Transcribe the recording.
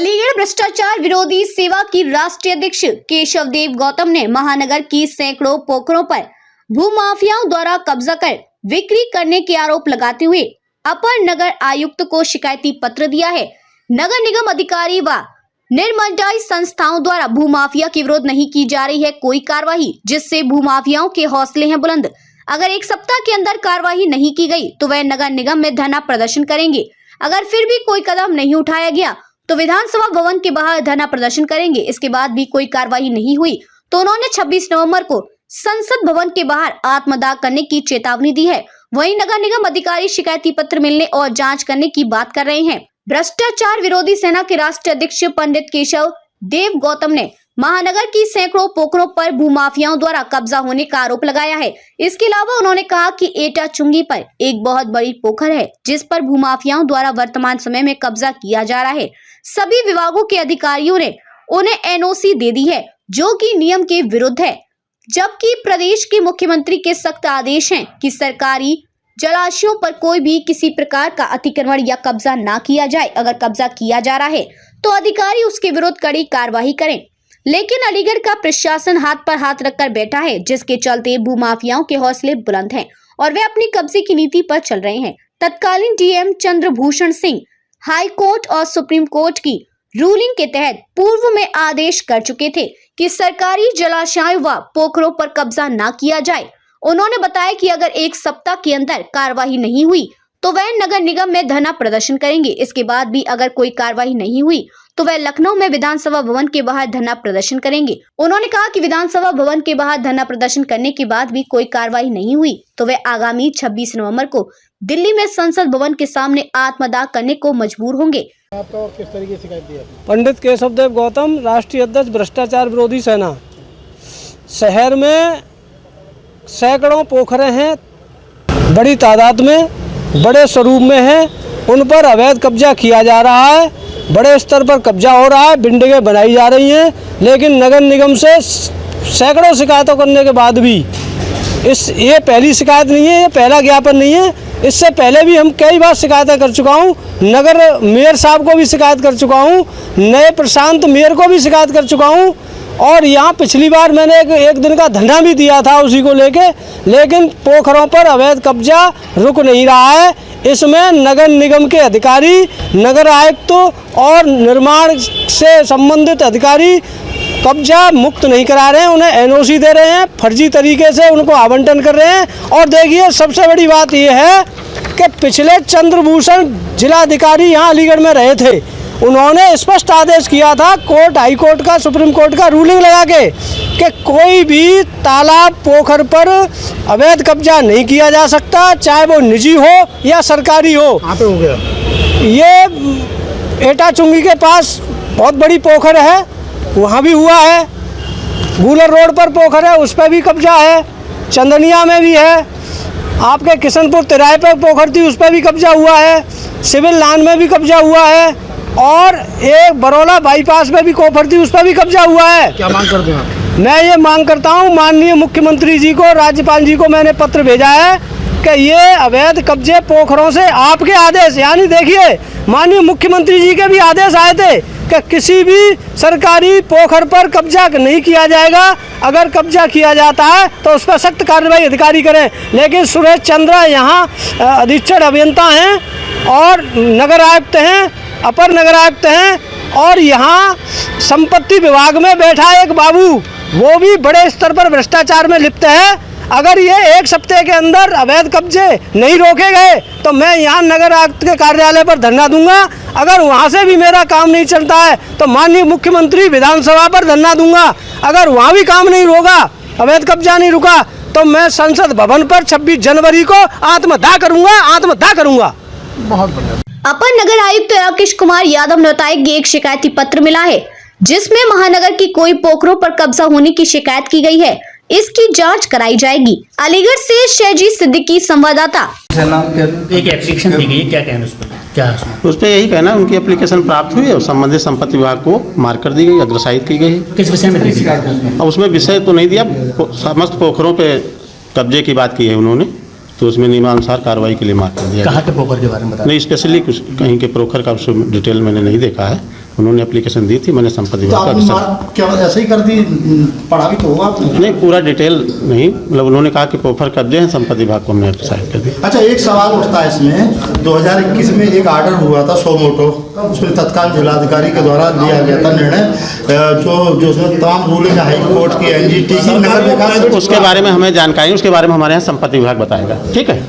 अलीगढ़ भ्रष्टाचार विरोधी सेवा की राष्ट्रीय अध्यक्ष केशव देव गौतम ने महानगर की सैकड़ों पोखरों पर भूमाफियाओं द्वारा कब्जा कर बिक्री करने के आरोप लगाते हुए अपर नगर आयुक्त को शिकायती पत्र दिया है। नगर निगम अधिकारी व निर्मंडाई संस्थाओं द्वारा भूमाफिया के विरोध नहीं की जा रही है कोई कार्रवाई, जिससे भूमाफियाओं के हौसले हैं बुलंद। अगर एक सप्ताह के अंदर कार्रवाई नहीं की गई तो वह नगर निगम में धरना प्रदर्शन करेंगे। अगर फिर भी कोई कदम नहीं उठाया गया तो विधानसभा भवन के बाहर धरना प्रदर्शन करेंगे। इसके बाद भी कोई कार्रवाई नहीं हुई तो उन्होंने 26 नवंबर को संसद भवन के बाहर आत्मदाह करने की चेतावनी दी है। वहीं नगर निगम अधिकारी शिकायती पत्र मिलने और जांच करने की बात कर रहे हैं। भ्रष्टाचार विरोधी सेना के राष्ट्रीय अध्यक्ष पंडित केशव देव गौतम ने महानगर की सैकड़ों पोखरों पर भूमाफियाओं द्वारा कब्जा होने का आरोप लगाया है। इसके अलावा उन्होंने कहा कि एटा चुंगी पर एक बहुत बड़ी पोखर है जिस पर भूमाफियाओं द्वारा वर्तमान समय में कब्जा किया जा रहा है। सभी विभागों के अधिकारियों ने उन्हें एनओसी दे दी है जो कि नियम के विरुद्ध है, जबकि प्रदेश के मुख्यमंत्री के सख्त आदेश हैं कि सरकारी जलाशयों पर कोई भी किसी प्रकार का अतिक्रमण या कब्जा ना किया जाए। अगर कब्जा किया जा रहा है तो अधिकारी उसके विरुद्ध कड़ी कार्रवाई करें। लेकिन अलीगढ़ का प्रशासन हाथ पर हाथ रखकर बैठा है, जिसके चलते भूमाफियाओं के हौसले बुलंद हैं और वे अपनी कब्जे की नीति पर चल रहे हैं। तत्कालीन DM Chandrabhushan Singh high court और सुप्रीम कोर्ट की रूलिंग के तहत पूर्व में आदेश कर चुके थे कि सरकारी जलाशयों व पोखरों पर कब्जा न किया जाए। उन्होंने बताया कि अगर एक सप्ताह के अंदर कार्रवाई नहीं हुई तो वह नगर निगम में धरना प्रदर्शन करेंगे। इसके बाद भी अगर कोई कार्रवाई नहीं हुई तो वह लखनऊ में विधानसभा भवन के बाहर धरना प्रदर्शन करेंगे। उन्होंने कहा कि विधानसभा भवन के बाहर धरना प्रदर्शन करने के बाद भी कोई कार्रवाई नहीं हुई तो वह आगामी 26 नवंबर को दिल्ली में संसद भवन के सामने आत्मदाह करने को मजबूर होंगे। आपका और किस तरीके की शिकायत दी है? पंडित केशव देव गौतम, राष्ट्रीय अध्यक्ष भ्रष्टाचार विरोधी सेना। शहर में सैकड़ों पोखरें हैं, बड़ी तादाद में, बड़े स्वरूप में हैं, उन पर अवैध कब्जा किया जा रहा है, बड़े स्तर पर कब्जा हो रहा है, बिल्डिंगें बनाई जा रही हैं। लेकिन नगर निगम से सैकड़ों शिकायतों करने के बाद भी ये पहली शिकायत नहीं है, ये पहला ज्ञापन नहीं है। इससे पहले भी हम कई बार शिकायतें कर चुका हूँ, नगर मेयर साहब को भी शिकायत कर चुका हूँ, नए प्रशांत मेयर को भी शिकायत कर चुका हूँ और यहाँ पिछली बार मैंने एक दिन का धरना भी दिया था उसी को लेके। लेकिन पोखरों पर अवैध कब्जा रुक नहीं रहा है। इसमें नगर निगम के अधिकारी, नगर आयुक्त और निर्माण से संबंधित अधिकारी कब्जा मुक्त नहीं करा रहे हैं, उन्हें एनओसी दे रहे हैं, फर्जी तरीके से उनको आवंटन कर रहे हैं। और देखिए सबसे बड़ी बात यह है कि पिछले चंद्रभूषण जिलाधिकारी यहाँ अलीगढ़ में रहे थे, उन्होंने स्पष्ट आदेश किया था कोर्ट, हाई कोर्ट का, सुप्रीम कोर्ट का रूलिंग लगा के कि कोई भी तालाब पोखर पर अवैध कब्जा नहीं किया जा सकता, चाहे वो निजी हो या सरकारी हो। कहाँ पे हो गया? ये एटा चुंगी के पास बहुत बड़ी पोखर है, वहाँ भी हुआ है। गूलर रोड पर पोखर है, उस पर भी कब्जा है। चंदनिया में भी है, आपके किशनपुर तिराहे पर पोखर थी, उस पर भी कब्जा हुआ है। सिविल लाइन में भी कब्जा हुआ है और एक बरौला बाईपास में भी पोखर थी, उस पर भी कब्जा हुआ है। क्या मांग करते हैं आप? मैं ये मांग करता हूँ माननीय मुख्यमंत्री जी को, राज्यपाल जी को मैंने पत्र भेजा है कि ये अवैध कब्जे पोखरों से आपके आदेश, यानी देखिए माननीय मुख्यमंत्री जी के भी आदेश आए थे कि किसी भी सरकारी पोखर पर कब्जा नहीं किया जाएगा, अगर कब्जा किया जाता है तो उस पर सख्त कार्रवाई अधिकारी करें। लेकिन सुरेश चंद्र यहाँ अधीक्षण अभियंता हैं और नगर आयुक्त हैं, अपर नगर आयुक्त हैं और यहाँ संपत्ति विभाग में बैठा एक बाबू, वो भी बड़े स्तर पर भ्रष्टाचार में लिप्त है। अगर ये एक सप्ताह के अंदर अवैध कब्जे नहीं रोके गए तो मैं यहाँ नगर आयुक्त के कार्यालय पर धरना दूंगा। अगर वहाँ से भी मेरा काम नहीं चलता है तो माननीय मुख्यमंत्री विधानसभा पर धरना दूंगा। अगर वहाँ भी काम नहीं होगा, अवैध कब्जा नहीं रुका तो मैं संसद भवन पर 26 जनवरी को आत्मदाह करूंगा। बहुत बढ़िया। अपर नगर आयुक्त राकेश कुमार यादव ने बताया कि एक शिकायती पत्र मिला है जिसमें महानगर की कोई पोखरों पर कब्जा होने की शिकायत की गई है, इसकी जांच कराई जाएगी। अलीगढ़ से शहजी सिद्दीकी, संवाददाता। एक एप्लीकेशन दी गई है, क्या कहना उस पर? क्या उस पर यही कहना, उनकी एप्लीकेशन प्राप्त हुई और संबंधित संपत्ति विभाग को मार्क कर दी गई, अग्रसारित की गई। किस विषय में दी गई? अब उसमें विषय तो नहीं दिया, समस्त पोखरों पे कब्जे की बात की है उन्होंने, तो उसमें नियमानुसार कार्रवाई के लिए मार्क कर दिया। कहाँ के पोखर के बारे में बता? नहीं, स्पेशली कुछ कहीं के पोखर का डिटेल मैंने नहीं देखा है, उन्होंने एप्लीकेशन दी थी, मैंने संपत्ति तो विभाग आपने का मार क्या ऐसे ही कर दी? पढ़ा भी तो होगा आपने। नहीं, पूरा डिटेल नहीं, मतलब उन्होंने कहा कि पोखर कब्जे हैं, संपत्ति विभाग को हमने साइड कर दी। अच्छा, एक सवाल उठता है इसमें, 2021 में एक आर्डर हुआ था सो मोटो, उसमें तत्काल जिलाधिकारी के द्वारा लिया गया था निर्णय, जो उसमें तमाम रूलिंग हाई कोर्ट की, एनजीटी की, नगर विकास, उसके बारे में हमें जानकारी, उसके बारे में हमारे यहाँ संपत्ति विभाग बताएगा। ठीक है।